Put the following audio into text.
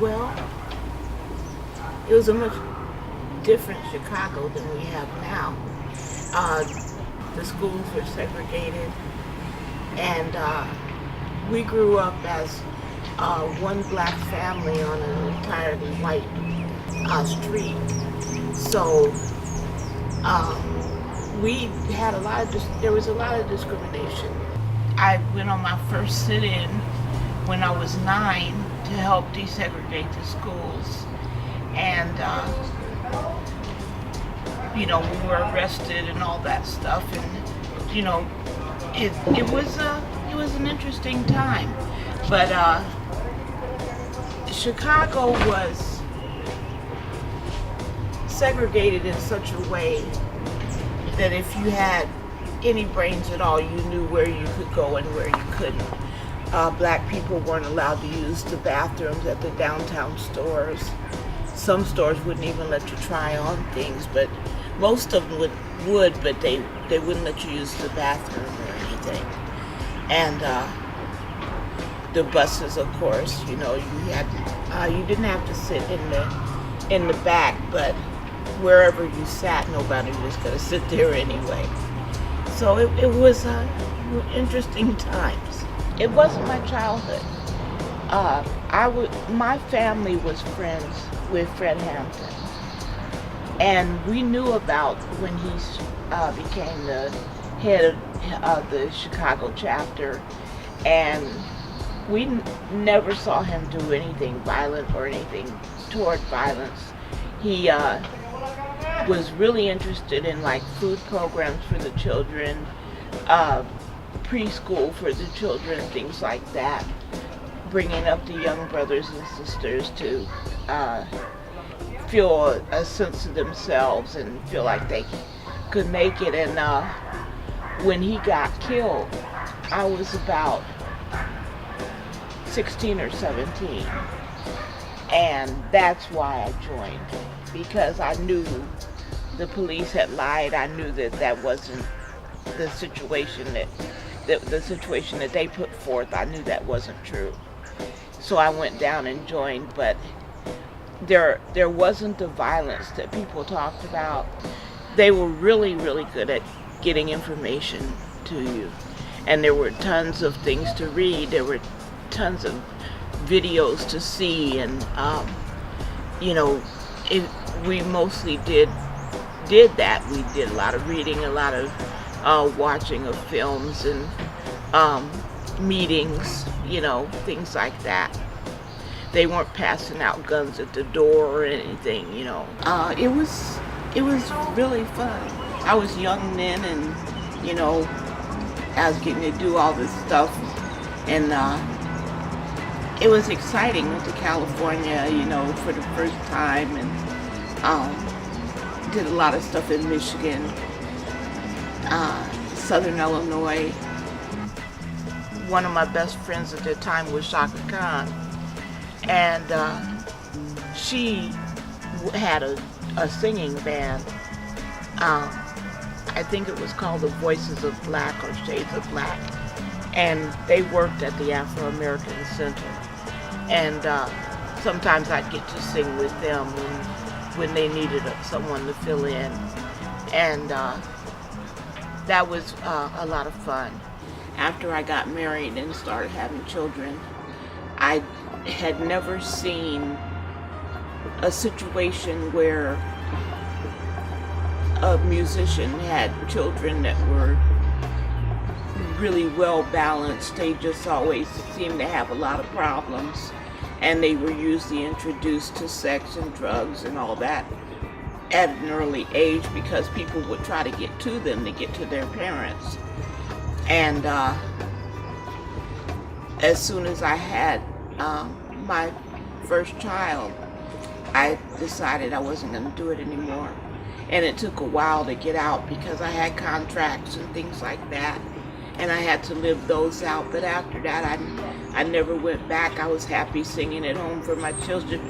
Well, it was a much different Chicago than we have now. Uh, the schools were segregated, and we grew up as one black family on an entirely white street. So we had there was a lot of discrimination. I went on my first sit-in when I was 9 to help desegregate the schools, and we were arrested and all that stuff, and it was an interesting time, but Chicago was segregated in such a way that if you had any brains at all, you knew where you could go and where you couldn't. Black people weren't allowed to use the bathrooms at the downtown stores. Some stores wouldn't even let you try on things, but most of them would, but they wouldn't let you use the bathroom or anything. And the buses, of course, you didn't have to sit in the back, but wherever you sat, nobody was going to sit there anyway. So it was interesting times. It wasn't my childhood. My family was friends with Fred Hampton, and we knew about when he became the head of the Chicago chapter, and we never saw him do anything violent or anything toward violence. He was really interested in like food programs for the children, preschool for the children, things like that, bringing up the young brothers and sisters to feel a sense of themselves and feel like they could make it. And when he got killed, I was about 16 or 17, and that's why I joined, because I knew the police had lied. I knew that wasn't the situation the situation that they put forth. I knew that wasn't true. So I went down and joined, but there wasn't the violence that people talked about. They were really, really good at getting information to you. And there were tons of things to read. There were tons of videos to see, and we mostly did that. We did a lot of reading, a lot of watching of films and meetings, things like that. They weren't passing out guns at the door or anything, It was really fun. I was young then, and I was getting to do all this stuff, and it was exciting. Went to California, for the first time, and did a lot of stuff in Michigan, Southern Illinois. One of my best friends at the time was Shaka Khan, and she had a singing band. I think it was called the Voices of Black or Shades of Black, and they worked at the Afro-American Center, and sometimes I'd get to sing with them when they needed someone to fill in, and that was a lot of fun. After I got married and started having children, I had never seen a situation where a musician had children that were really well balanced. They just always seemed to have a lot of problems, and they were usually introduced to sex and drugs and all that at an early age because people would try to get to them to get to their parents. And as soon as I had my first child, I decided I wasn't going to do it anymore. And it took a while to get out because I had contracts and things like that, and I had to live those out. But after that, I never went back. I was happy singing at home for my children